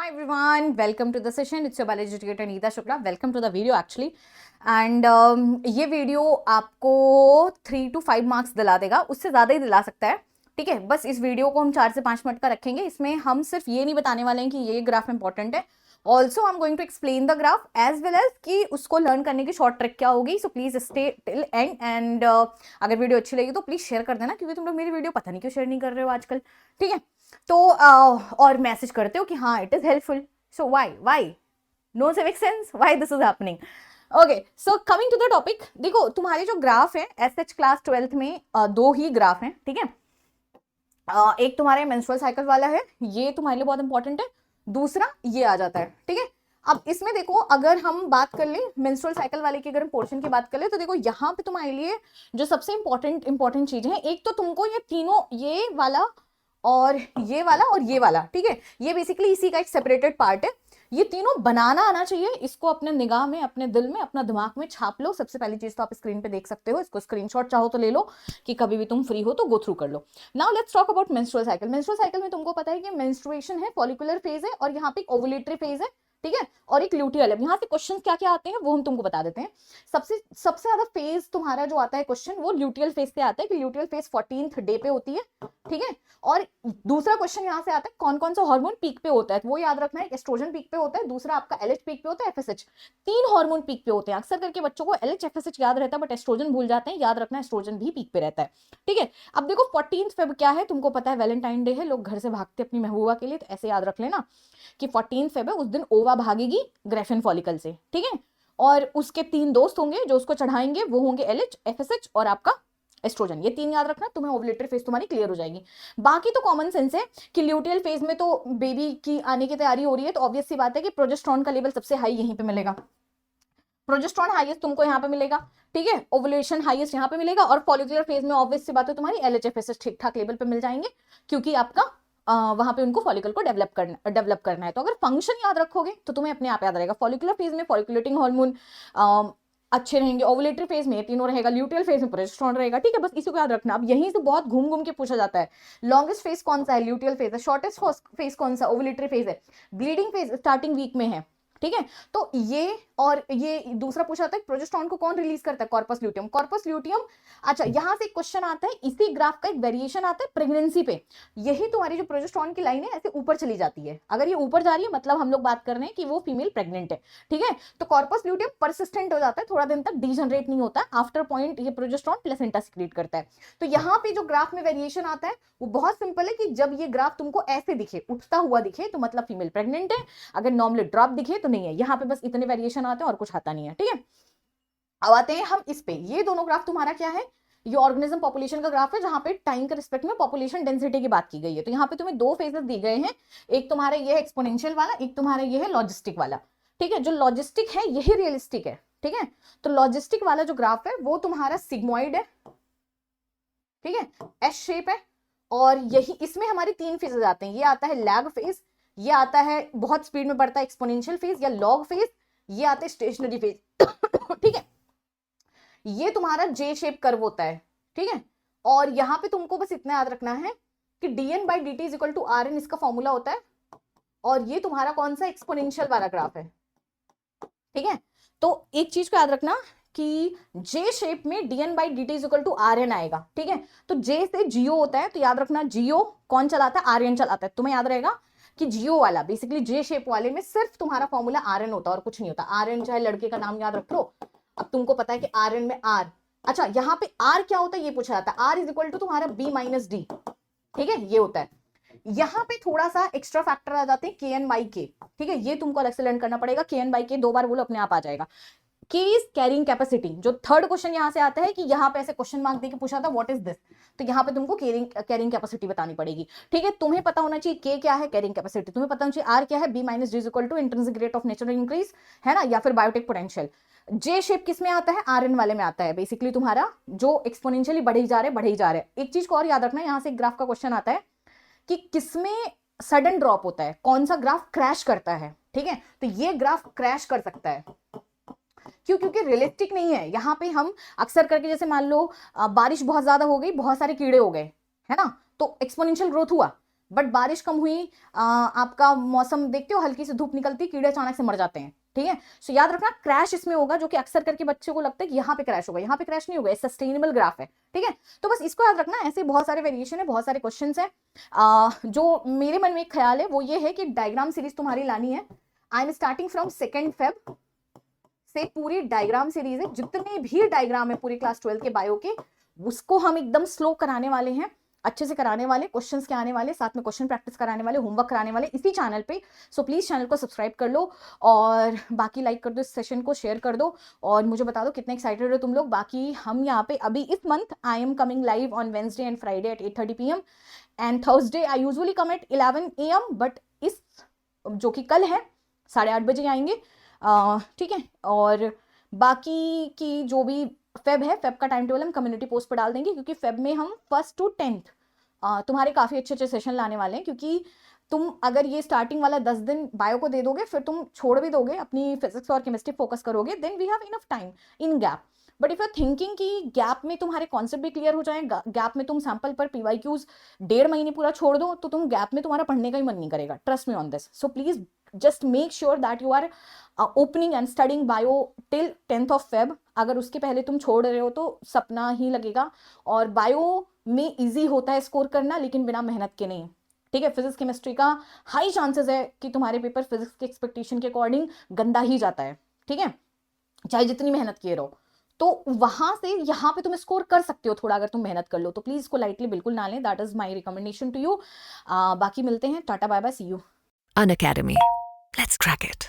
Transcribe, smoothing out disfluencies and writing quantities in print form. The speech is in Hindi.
Hi everyone, welcome to the session. It's your biology educator Neeta Shukla. Welcome to the video actually. And ये वीडियो आपको 3 to 5 मार्क्स दिला देगा, उससे ज़्यादा ही दिला सकता है. ठीक है, बस इस वीडियो को हम 4 से 5 मिनट का रखेंगे. इसमें हम सिर्फ ये नहीं बताने वाले हैं कि ये ग्राफ इंपॉर्टेंट है. Also I am going to explain the graph as well as कि उसको लर्न करने की शॉर्ट ट्रिक क्या होगी. So please stay till end. And अगर वीडियो अच्छी लगी तो प्लीज शेयर कर देना, क्योंकि तुम लोग मेरी वीडियो पता नहीं क्यों शेयर नहीं कर रहे हो आजकल. ठीक है, तो और मैसेज करते हो कि हाँ it is helpful. So why no civic sense, why this is happening. Okay, so coming to the topic. देखो तुम्हारे जो ग्राफ है एसएच क्लास 12th में दो ही ग्राफ हैं. ठीक है, एक तुम्हारे मेंस्ट्रुअल साइकिल वाला है, ये तुम्हारे लिए बहुत इंपॉर्टेंट है. दूसरा ये आ जाता है. ठीक है, अब इसमें देखो अगर हम बात कर ले मेंस्ट्रुअल साइकिल वाले की, अगर हम पोर्शन की बात कर ले तो देखो यहाँ पे तुम्हारे लिए जो सबसे इंपॉर्टेंट चीज है, एक तो तुमको ये तीनों, ये वाला और ये वाला और ये वाला, ठीक है, ये बेसिकली इसी का एक सेपरेटेड पार्ट है. ये तीनों बनाना आना चाहिए. इसको अपने निगाह में, अपने दिल में, अपना दिमाग में छाप लो. सबसे पहली चीज तो आप स्क्रीन पे देख सकते हो, इसको स्क्रीनशॉट चाहो तो ले लो कि कभी भी तुम फ्री हो तो गो थ्रू कर लो. Now let's talk about menstrual cycle. Menstrual cycle में तुमको पता है कि मेंस्ट्रुएशन है, फॉलिकुलर फेज है, और यहाँ पे ओवुलेटरी फेज है. ठीक है, और एक ल्यूटियल है. यहाँ से क्वेश्चन क्या क्या आते हैं वो हम तुमको बता देते हैं. सबसे ज्यादा फेज तुम्हारा जो आता है क्वेश्चन, वो ल्यूटियल फेज से आता है कि ल्यूटियल फेज 14th डे पे होती है. ठीक है, और दूसरा क्वेश्चन यहाँ से आता है कौन कौन सा हार्मोन पीक पे होता है. वो याद रखना है, एस्ट्रोजन पीक पे होता है, दूसरा आपका एलएच पीक पे होता है, एफएसएच. 3 हार्मोन पीक पे होते हैं. अक्सर करके बच्चों को एलएच एफएसएच याद रहता है बट एस्ट्रोजन भूल जाते हैं. याद रखना एस्ट्रोजन भी पीक पे रहता है. ठीक है, अब देखो 14th फेब क्या है, तुमको पता है वैलेंटाइन डे है, लोग घर से भागते अपनी महबूबा के लिए, तो ऐसे याद रख लेना कि 14th फेब है, उस दिन ओवा भागेगी ग्रेफिन फॉलिकल से. ठीक है, और उसके 3 दोस्त होंगे जो उसको चढ़ाएंगे, वो होंगे एलएच, एफएसएच और आपका एस्ट्रोजन. ये 3 याद रखना, तुम्हें ओवुलेटरी फेज तुम्हारी क्लियर हो जाएगी. बाकी तो कॉमन सेंस है कि ल्यूटियल फेज में तो बेबी की आने की तैयारी हो रही है, तो ऑब्वियस सी बात है कि प्रोजेस्टेरॉन का लेवल सबसे हाई यहीं पे मिलेगा. प्रोजेस्टेरॉन हाईएस्ट तुमको यहाँ पे मिलेगा. ठीक है, ओवुलेशन हाईएस्ट यहाँ पे मिलेगा, और फॉलिकुलर फेज में ऑब्वियस सी बात है तुम्हारी एलएचएफएसएस ठीक ठाक लेवल पे मिल जाएंगे, क्योंकि आपका वहां पे उनको फॉलिकल को डेवलप करना है. तो अगर फंक्शन याद रखोगे तो तुम्हें अपने आप याद रहेगा. फॉलिकुलर फेज में फॉलिकुलेटिंग हार्मोन अच्छे रहेंगे, ओवुलेटरी फेज में तीनों रहेगा, ल्यूटियल फेज में प्रोजेस्टेरॉन रहेगा. ठीक है, बस इसी को याद रखना. अब यहीं से बहुत घूम घूम के पूछा जाता है, लॉन्गेस्ट फेज कौन सा है, ल्यूटियल फेज है. शॉर्टेस्ट फेज कौन सा, ओवुलेटरी फेज है. ब्लीडिंग फेज स्टार्टिंग वीक में है. ठीक है, तो ये और ये दूसरा पूछा जाता है प्रोजेस्टेरॉन को कौन रिलीज करता है, कॉर्पस ल्यूटियम. Corpus luteum. अच्छा, यहां से एक क्वेश्चन आता है, इसी ग्राफ का एक वेरिएशन आता है प्रेगनेंसी पे. यही तुम्हारी जो प्रोजेस्टेरॉन की लाइन है ऐसे ऊपर चली जाती है. अगर ये ऊपर जा रही है मतलब हम लोग बात कर रहे हैं कि वो फीमेल प्रेग्नेंट है. ठीक है, तो कॉर्पस ल्यूटियम परसिस्टेंट हो जाता है, थोड़ा दिन तक डीजनरेट नहीं होता. आफ्टर पॉइंट ये प्रोजेस्टेरॉन प्लेसेंटा सिक्रीट करता है. तो यहाँ पे जो ग्राफ में वेरिएशन आता है वो बहुत सिंपल है कि जब ये ग्राफ तुमको ऐसे दिखे, उठता हुआ दिखे, तो मतलब फीमेल प्रेग्नेंट है. अगर नॉर्मली ड्रॉप दिखे तो नहीं है. यहाँ पे बस इतने वेरिएशन आते हैं और कुछ आता नहीं है. ठीक है, अब आते हैं हम इस पे. ये दोनों ग्राफ तुम्हारा क्या है, ये ऑर्गेनिज्म पॉपुलेशन का ग्राफ है, जहां पे टाइम के रिस्पेक्ट में पॉपुलेशन डेंसिटी की बात की गई है. तो यहाँ पे तुम्हें 2 फेजेस दिए गए हैं, एक तुम्हारा ये है एक्सपोनेंशियल वाला, एक तुम्हारा ये है लॉजिस्टिक वाला. ठीक है, जो लॉजिस्टिक है यही रियलिस्टिक है. ठीक है, तो लॉजिस्टिक वाला जो ग्राफ है वो तुम्हारा सिग्मोइड है. ठीक है, एस शेप है, और यही इसमें हमारे 3 फेजेस आते हैं. ये आता है लैग फेज, ये आता है बहुत स्पीड में बढ़ता है एक्सपोनेंशियल फेज या लॉग फेज, ये आता है स्टेशनरी फेज. ठीक है, ये तुम्हारा जे शेप कर्व होता है. ठीक है, और यहां पे तुमको बस इतना याद रखना है कि dn by dt is equal to rn इसका फॉर्मूला होता है, और ये तुम्हारा कौन सा एक्सपोनेंशियल वाला ग्राफ है. ठीक है, तो एक चीज को याद रखना कि जे शेप में dn by dt is equal to rn आएगा. ठीक है, तो जे से जियो होता है, तो याद रखना जियो कौन चलाता है, rn चलाता है. तुम्हें याद रहेगा कि जियो वाला बेसिकली जे शेप वाले में सिर्फ तुम्हारा फॉर्मूला rn होता है और कुछ नहीं होता. rn चाहे लड़के का नाम याद रख लो. अब तुमको पता है कि rn में r, अच्छा यहाँ पे r क्या होता है ये पूछा जाता है. r इज इक्वल टू तुम्हारा b माइनस डी. ठीक है, ये होता है. यहाँ पे थोड़ा सा एक्स्ट्रा फैक्टर आ जाते हैं kn बाई k. ठीक है, ये तुमको अलग से लर्न करना पड़ेगा. kn बाई k 2 बार बोलो अपने आप आ जाएगा. K is carrying capacity. जो थर्ड क्वेश्चन यहाँ से आता है कि यहाँ पे ऐसे क्वेश्चन मार्क देके पूछा था व्हाट इज दिस, तो यहाँ पे तुमको कैरिंग कैपेसिटी बतानी पड़ेगी. ठीक है, तुम्हें पता होना चाहिए K क्या है, कैरिंग कैपेसिटी. तुम्हें पता होना चाहिए R क्या है, B minus D is equal to intrinsic rate of natural increase, है ना, या फिर बायोटिक पोटेंशियल. जे शेप किस में आता है, RN वाले में आता है. बेसिकली तुम्हारा जो एक्सपोनेंशियली बढ़े जा रहे. एक चीज को और याद रखना, यहाँ से एक ग्राफ का क्वेश्चन आता है कि किसमें सडन ड्रॉप होता है, कौन सा ग्राफ क्रैश करता है. ठीक है, तो ये ग्राफ क्रैश कर सकता है. क्यों, क्योंकि रियलिस्टिक नहीं है. यहाँ पे हम अक्सर करके जैसे मान लो बारिश बहुत ज्यादा हो गई, बहुत सारे कीड़े हो गए, है ना, तो एक्सपोनेंशियल ग्रोथ हुआ. बट बारिश कम हुई, आपका मौसम देखते हो हल्की सी धूप निकलती, कीड़े अचानक से मर जाते हैं, ठीक है। सो याद रखना क्रैश इसमें होगा, जो कि अक्सर करके बच्चों को लगता है कि यहाँ पे क्रैश होगा, यहाँ पे क्रैश नहीं होगा, सस्टेनेबल ग्राफ है, ठीक है। तो बस इसको याद रखना, ऐसे बहुत सारे वेरिएशन है, बहुत सारे क्वेश्चंस है। जो मेरे मन में एक ख्याल है वो ये है कि डायग्राम सीरीज तुम्हारी लानी है। I am starting from 2 Feb से पूरी डायग्राम सीरीज है, जितने भी डायग्राम है पूरी क्लास 12 के बायो के, उसको हम एकदम स्लो कराने वाले हैं, अच्छे से कराने वाले, क्वेश्चंस के आने वाले, साथ में क्वेश्चन प्रैक्टिस कराने वाले, होमवर्क कराने वाले इसी चैनल पे। सो प्लीज चैनल को सब्सक्राइब कर लो और बाकी लाइक कर दो, इस सेशन को शेयर कर दो और मुझे बता दो कितने एक्साइटेड हो तुम लोग। बाकी हम यहाँ पे अभी इस month I am coming live on Wednesday and Friday at 8:30 PM and Thursday I usually come at 11 AM, but इस जो कि कल है 8:30 बजे आएंगे, ठीक है। और बाकी की जो भी फेब है, फेब का टाइम टेबल हम कम्युनिटी पोस्ट पर डाल देंगे, क्योंकि फेब में हम 1st to 10th तुम्हारे काफ़ी अच्छे अच्छे सेशन लाने वाले हैं। क्योंकि तुम अगर ये स्टार्टिंग वाला 10 दिन बायो को दे दोगे, फिर तुम छोड़ भी दोगे, अपनी फिजिक्स और केमिस्ट्री फोकस करोगे, then we have enough time in gap. But if you are thinking कि गैप में तुम्हारे कॉन्सेप्ट भी क्लियर हो जाए, गैप में तुम सैंपल पर PYQs 1.5 महीने पूरा छोड़ दो, तो तुम गैप में तुम्हारा पढ़ने का ही मन नहीं करेगा, trust me on this. So please just make sure that you are opening and studying bio till 10th of Feb। अगर उसके पहले तुम छोड़ रहे हो तो सपना ही लगेगा। और बायो में इजी होता है स्कोर करना, लेकिन बिना मेहनत के नहीं, ठीक है। फिजिक्स केमिस्ट्री का हाई चांसेस है कि तुम्हारे पेपर फिजिक्स के एक्सपेक्टेशन के अकॉर्डिंग गंदा ही जाता है, ठीक है, चाहे जितनी मेहनत किए रहो। तो वहां से यहाँ पे तुम स्कोर कर सकते हो थोड़ा, अगर तुम मेहनत कर लो तो। प्लीज इसको लाइटली बिल्कुल ना लें, that is my recommendation to you. बाकी मिलते हैं, tata bye bye, see you. Unacademy. Let's crack it.